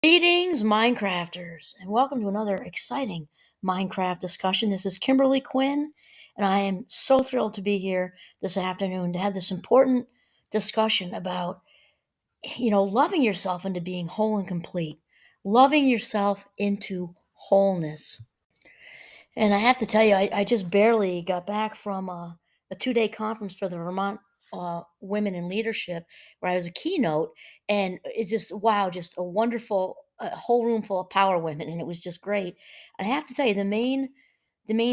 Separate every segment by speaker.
Speaker 1: Greetings, Minecrafters, and welcome to another exciting Minecraft discussion. This is Kimberly Quinn, and I am so thrilled to be here this afternoon to have this important discussion about, loving yourself into being whole and complete, loving yourself into wholeness. And I have to tell you, I just barely got back from a 2 day conference for the Vermont Women in Leadership, where I was a keynote, and it's just wow, just a wonderful a whole room full of power women, and it was just great. And I have to tell you, the main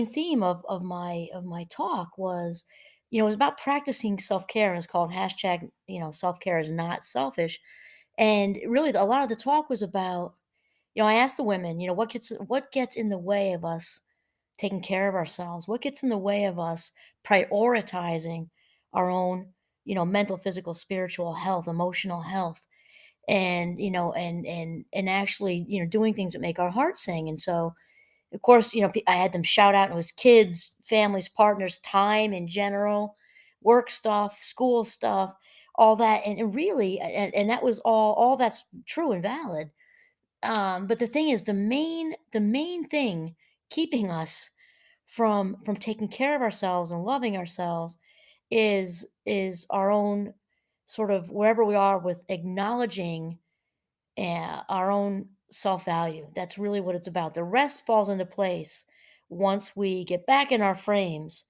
Speaker 1: theme of my talk was, it was about practicing self care, and it's called hashtag self care is not selfish. And really, a lot of the talk was about, I asked the women, what gets in the way of us taking care of ourselves? What gets in the way of us prioritizing our own, mental, physical, spiritual health, emotional health, and actually, doing things that make our heart sing? And so, of course, I had them shout out. It was kids, families, partners, time in general, work stuff, school stuff, all that, and really, and that was all that's true and valid. But the thing is, the main thing keeping us from taking care of ourselves and loving ourselves is our own sort of wherever we are with acknowledging our own self-value. That's really what it's about. The rest falls into place once we get back in our frames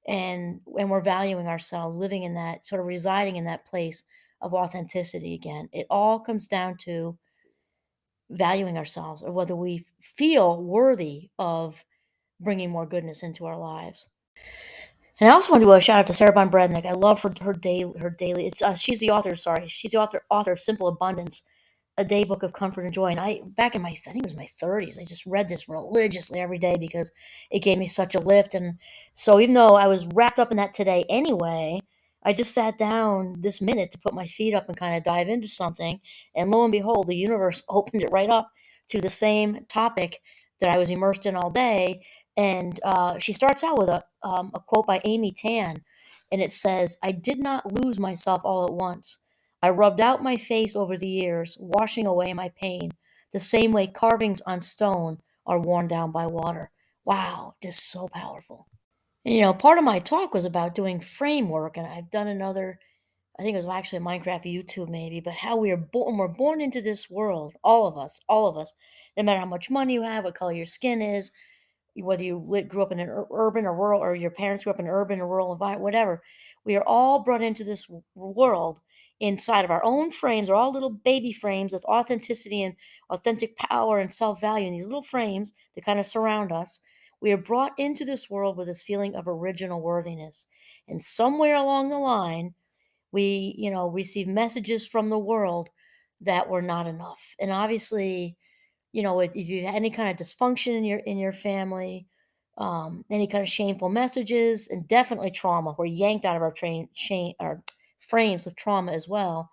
Speaker 1: and we're valuing ourselves, living in that sort of residing in that place of authenticity again. It all comes down to valuing ourselves, or whether we feel worthy of bringing more goodness into our lives. And I also want to do a shout out to Sarah Von Brednick. I love her daily. It's she's the author. Sorry, she's the author of Simple Abundance, a day book of comfort and joy. And I back in my I think it was my 30s, I just read this religiously every day because it gave me such a lift. And so even though I was wrapped up in that today anyway, I just sat down this minute to put my feet up and kind of dive into something. And lo and behold, the universe opened it right up to the same topic that I was immersed in all day. And she starts out with a quote by Amy Tan, and it says, "I did not lose myself all at once. I rubbed out my face over the years, washing away my pain, the same way carvings on stone are worn down by water." Wow, just so powerful. And, part of my talk was about doing framework, and I've done another, I think it was actually a Minecraft YouTube maybe, but how we're born into this world, all of us, no matter how much money you have, what color your skin is, whether you grew up in an urban or rural, or your parents grew up in an urban or rural environment, whatever, we are all brought into this world inside of our own frames. We're all little baby frames with authenticity and authentic power and self-value in these little frames that kind of surround us. We are brought into this world with this feeling of original worthiness, and somewhere along the line we receive messages from the world that we're not enough. And obviously, if you had any kind of dysfunction in your family, any kind of shameful messages, and definitely trauma, we're yanked out of our frames with trauma as well.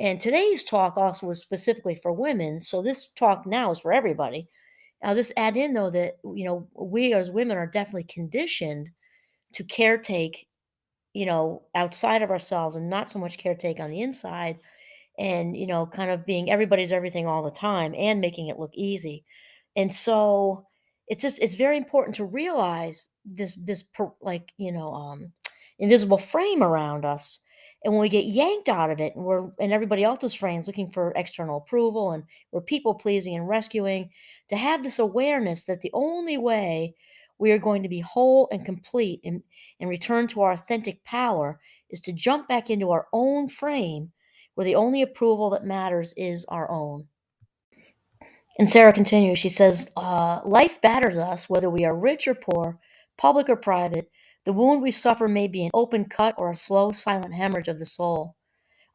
Speaker 1: And today's talk also was specifically for women, so this talk now is for everybody. I'll just add in though that we as women are definitely conditioned to caretake, outside of ourselves, and not so much caretake on the inside, and kind of being everybody's everything all the time and making it look easy. And so it's very important to realize invisible frame around us. And when we get yanked out of it, and we're in everybody else's frames looking for external approval, and we're people pleasing and rescuing, to have this awareness that the only way we are going to be whole and complete and return to our authentic power is to jump back into our own frame, where the only approval that matters is our own. And Sarah continues, she says, "Life batters us, whether we are rich or poor, public or private. The wound we suffer may be an open cut or a slow, silent hemorrhage of the soul.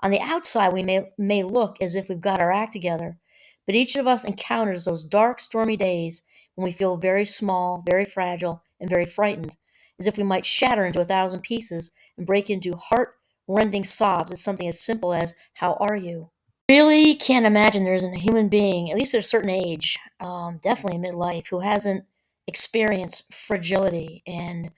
Speaker 1: On the outside, we may look as if we've got our act together, but each of us encounters those dark, stormy days when we feel very small, very fragile, and very frightened, as if we might shatter into a thousand pieces and break into heart-rending sobs at something as simple as, 'How are you?' Really can't imagine there isn't a human being, at least at a certain age, definitely midlife, who hasn't experienced fragility and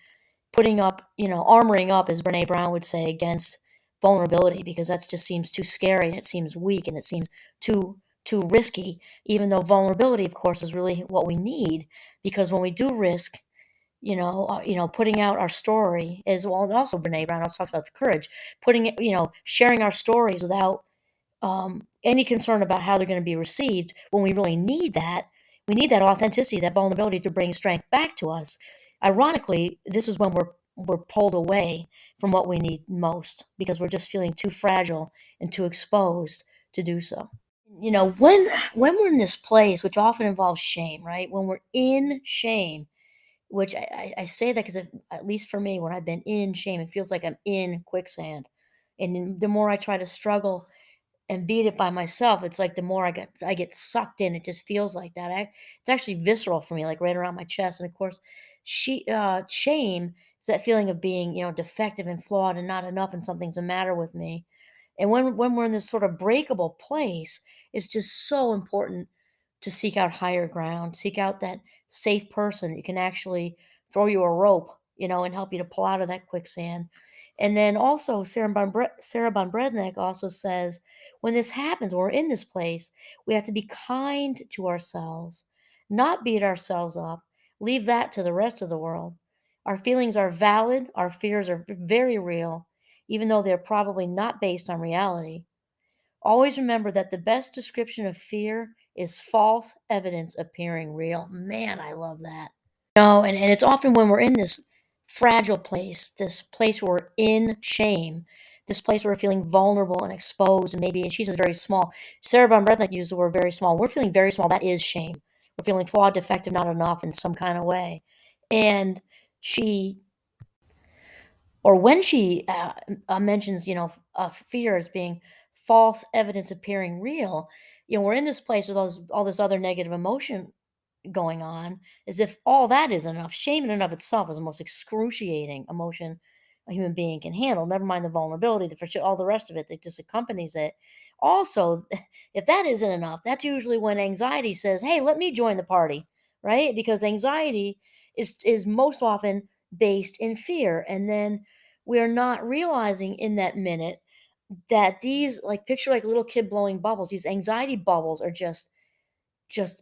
Speaker 1: putting up, armoring up, as Brene Brown would say, against vulnerability, because that just seems too scary, and it seems weak, and it seems too too risky, even though vulnerability, of course, is really what we need, because when we do risk, putting out our story is, well, and also Brene Brown also talked about the courage, putting it, sharing our stories without any concern about how they're going to be received. When we really need that, we need that authenticity, that vulnerability to bring strength back to us. Ironically, this is when we're pulled away from what we need most because we're just feeling too fragile and too exposed to do so. When we're in this place, which often involves shame, right? When we're in shame, which I say that because, at least for me, when I've been in shame, it feels like I'm in quicksand. And then the more I try to struggle and beat it by myself, it's like the more I get sucked in. It just feels like that. It's actually visceral for me, like right around my chest. And of course, shame is that feeling of being, defective and flawed and not enough, and something's the matter with me. And when we're in this sort of breakable place, it's just so important to seek out higher ground, seek out that safe person that can actually throw you a rope, and help you to pull out of that quicksand. And then also, Sarah Von Brednick also says, when this happens, when we're in this place, we have to be kind to ourselves, not beat ourselves up, leave that to the rest of the world. Our feelings are valid, our fears are very real, even though they're probably not based on reality. Always remember that the best description of fear is false evidence appearing real. Man, I love that. No, and it's often when we're in this fragile place, this place where we're in shame, this place where we're feeling vulnerable and exposed, and maybe, and she says very small. Sarah Von Breathnick used the word very small. We're feeling very small. That is shame. We're feeling flawed, defective, not enough in some kind of way. And she, or when she mentions, fear as being false evidence appearing real, we're in this place with all this other negative emotion going on, as if all that is enough. Shame in and of itself is the most excruciating emotion a human being can handle. Never mind the vulnerability, the frustration, all the rest of it that just accompanies it. Also, if that isn't enough, that's usually when anxiety says, "Hey, let me join the party," right? Because anxiety is most often based in fear, and then we're not realizing in that minute that these, like, picture like a little kid blowing bubbles. These anxiety bubbles are just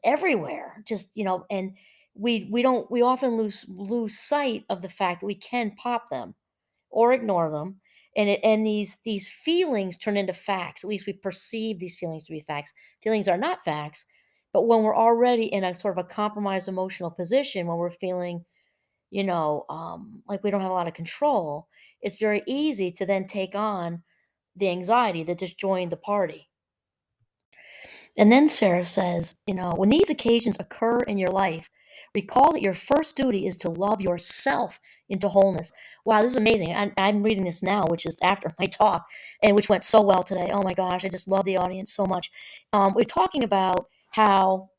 Speaker 1: everywhere, just, and we often lose sight of the fact that we can pop them or ignore them, and these feelings turn into facts. At least we perceive these feelings to be facts. Feelings are not facts. But when we're already in a sort of a compromised emotional position, when we're feeling, like we don't have a lot of control, it's very easy to then take on the anxiety that just joined the party. And then Sarah says, when these occasions occur in your life, recall that your first duty is to love yourself into wholeness. Wow, this is amazing. I'm reading this now, which is after my talk, and which went so well today. Oh my gosh, I just love the audience so much. We're talking about how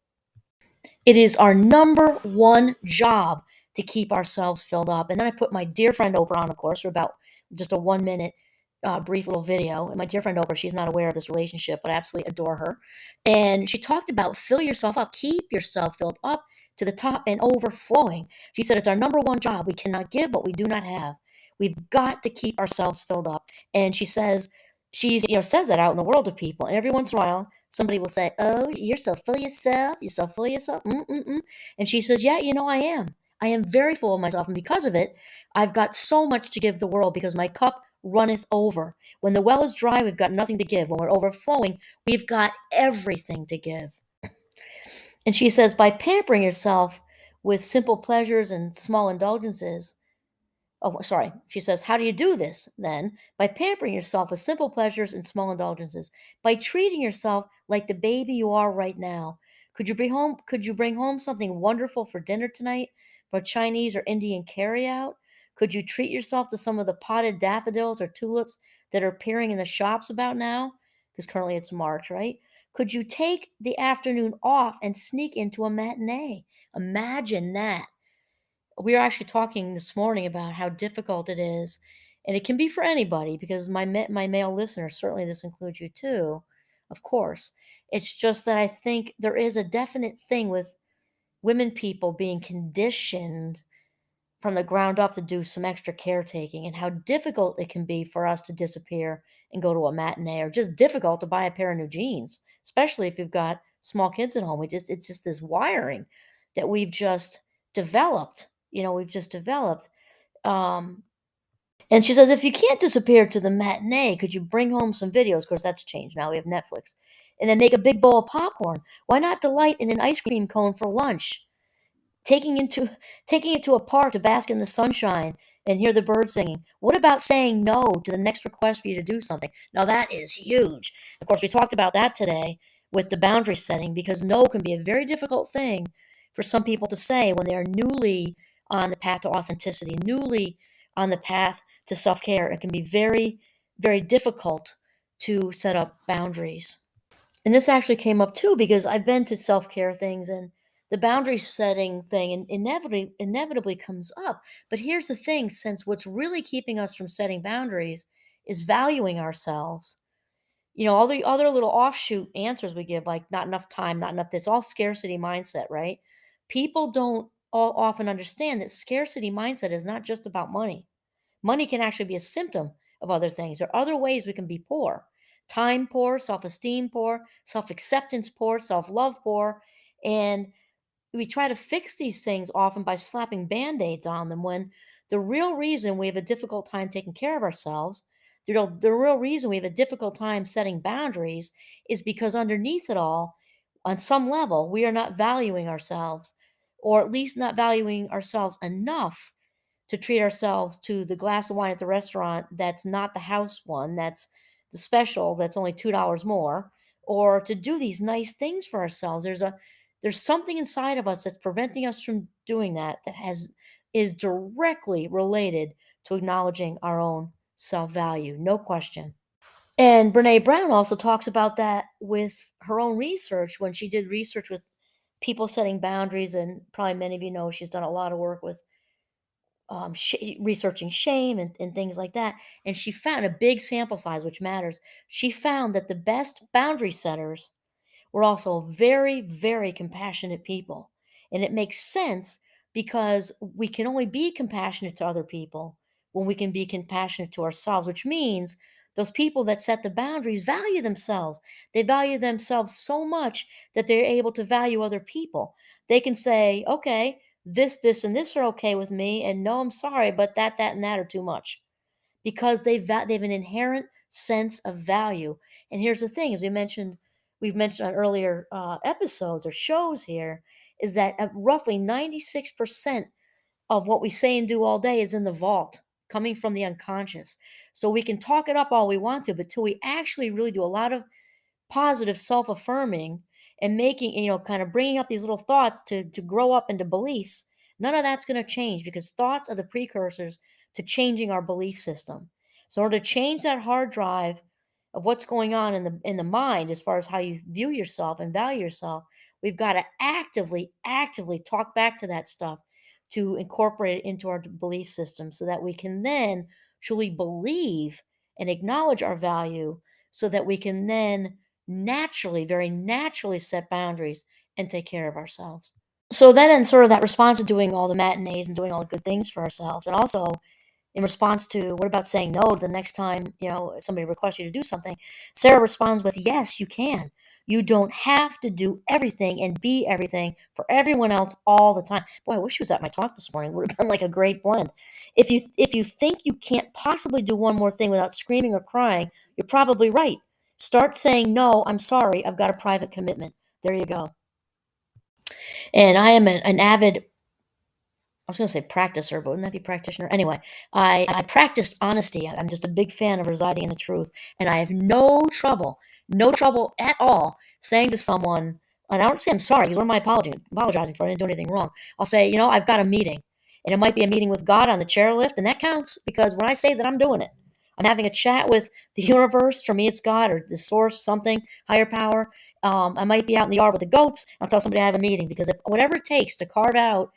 Speaker 1: it is our number one job to keep ourselves filled up. And then I put my dear friend Oprah on, of course, for about just a 1 minute brief little video. And my dear friend Oprah, she's not aware of this relationship, but I absolutely adore her. And she talked about fill yourself up, keep yourself filled up to the top and overflowing. She said it's our number one job. We cannot give what we do not have. We've got to keep ourselves filled up. And she says, says that out in the world to people. And every once in a while, somebody will say, "Oh, you're so full of yourself. You're so full of yourself." Mm-mm-mm. And she says, "Yeah, I am. I am very full of myself. And because of it, I've got so much to give the world because my cup runneth over. When the well is dry, we've got nothing to give. When we're overflowing, we've got everything to give." And she says, by pampering yourself with simple pleasures and small indulgences, oh, sorry. She says, how do you do this then? By pampering yourself with simple pleasures and small indulgences, by treating yourself like the baby you are right now. Could you bring home something wonderful for dinner tonight for Chinese or Indian carryout? Could you treat yourself to some of the potted daffodils or tulips that are appearing in the shops about now? Because currently it's March, right? Could you take the afternoon off and sneak into a matinee? Imagine that. We were actually talking this morning about how difficult it is, and it can be for anybody because my male listeners, certainly this includes you too, of course. It's just that I think there is a definite thing with women people being conditioned from the ground up to do some extra caretaking, and how difficult it can be for us to disappear and go to a matinee, or just difficult to buy a pair of new jeans, especially if you've got small kids at home. It's just this wiring that we've just developed. We've just developed. Um, and she says, if you can't disappear to the matinee, could you bring home some videos? Of course, that's changed. Now we have Netflix. And then make a big bowl of popcorn. Why not delight in an ice cream cone for lunch? taking into taking it to a park to bask in the sunshine and hear the birds singing. What about saying no to the next request for you to do something? Now that is huge. Of course, we talked about that today with the boundary setting, because no can be a very difficult thing for some people to say when they are newly on the path to authenticity, newly on the path to self-care. It can be very, very difficult to set up boundaries. And this actually came up too because I've been to self-care things, and the boundary setting thing inevitably comes up. But here's the thing, since what's really keeping us from setting boundaries is valuing ourselves. All the other little offshoot answers we give, like not enough time, not enough, this all scarcity mindset, right? People don't often understand that scarcity mindset is not just about money. Money can actually be a symptom of other things. There are other ways we can be poor: time poor, self esteem poor, self acceptance poor, self love poor. And we try to fix these things often by slapping band aids on them, when the real reason we have a difficult time taking care of ourselves, the real reason we have a difficult time setting boundaries, is because underneath it all, on some level, we are not valuing ourselves, or at least not valuing ourselves enough to treat ourselves to the glass of wine at the restaurant that's not the house one, that's the special, that's only $2 more, or to do these nice things for ourselves. There's something inside of us that's preventing us from doing that, that has is directly related to acknowledging our own self-value, no question. And Brene Brown also talks about that with her own research, when she did research with people setting boundaries. And probably many of you know she's done a lot of work with researching shame and things like that. And she found a big sample size, which matters. She found that the best boundary setters were also very, very compassionate people. And it makes sense, because we can only be compassionate to other people when we can be compassionate to ourselves, which means those people that set the boundaries value themselves. They value themselves so much that they're able to value other people. They can say, okay, this, and this are okay with me, and no, I'm sorry, but that, and that are too much, because they have an inherent sense of value. And here's the thing, as we've mentioned on earlier episodes or shows here, is that roughly 96% of what we say and do all day is in the vault, coming from the unconscious. So we can talk it up all we want to, but till we actually really do a lot of positive self-affirming and making, kind of bringing up these little thoughts to grow up into beliefs, none of that's going to change, because thoughts are the precursors to changing our belief system. So in order to change that hard drive of what's going on in the mind, as far as how you view yourself and value yourself, we've got to actively talk back to that stuff, to incorporate it into our belief system, so that we can then truly believe and acknowledge our value, so that we can then naturally, very naturally set boundaries and take care of ourselves. So then, in sort of that response to doing all the matinees and doing all the good things for ourselves, and also in response to what about saying no the next time, somebody requests you to do something, Sarah responds with, yes, you can. You don't have to do everything and be everything for everyone else all the time. Boy, I wish she was at my talk this morning. It would have been like a great blend. If you think you can't possibly do one more thing without screaming or crying, you're probably right. Start saying, no, I'm sorry, I've got a private commitment. There you go. And I am an avid, I was going to say practicer, but wouldn't that be practitioner? Anyway, I practice honesty. I'm just a big fan of residing in the truth. And I have no trouble at all saying to someone, and I don't say I'm sorry, because what am I apologizing for? I didn't do anything wrong. I'll say, I've got a meeting. And it might be a meeting with God on the chairlift, and that counts, because when I say that, I'm doing it. I'm having a chat with the universe. For me, it's God or the source, something, higher power. I might be out in the yard with the goats. I'll tell somebody I have a meeting, because whatever it takes to carve out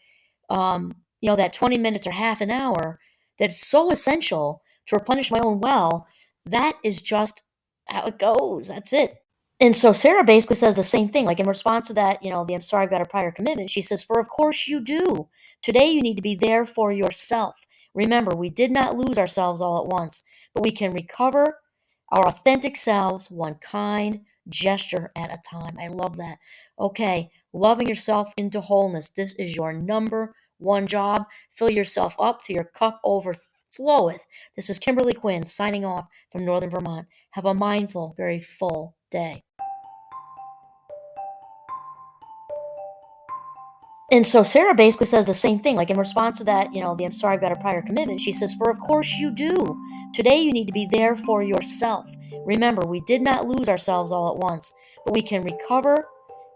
Speaker 1: that 20 minutes or half an hour that's so essential to replenish my own well, that is just how it goes. That's it. And so Sarah basically says the same thing, like in response to that, the I'm sorry, I've got a prior commitment. She says, for of course you do. Today you need to be there for yourself. Remember, we did not lose ourselves all at once, but we can recover our authentic selves, one kind gesture at a time. I love that. Okay, loving yourself into wholeness. This is your number one job. Fill yourself up till your cup overfloweth. This is Kimberly Quinn signing off from Northern Vermont. Have a mindful, very full day. And so Sarah basically says the same thing, like in response to that, the I'm sorry I've got a prior commitment. She says, for of course you do. Today you need to be there for yourself. Remember, we did not lose ourselves all at once, but we can recover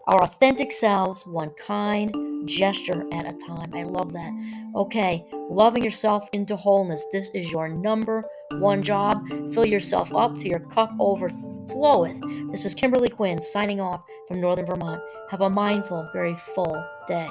Speaker 1: our authentic selves one kind gesture at a time. I love that. Okay, loving yourself into wholeness. This is your number one job. Fill yourself up till your cup overfloweth. This is Kimberly Quinn signing off from Northern Vermont. Have a mindful, very full day.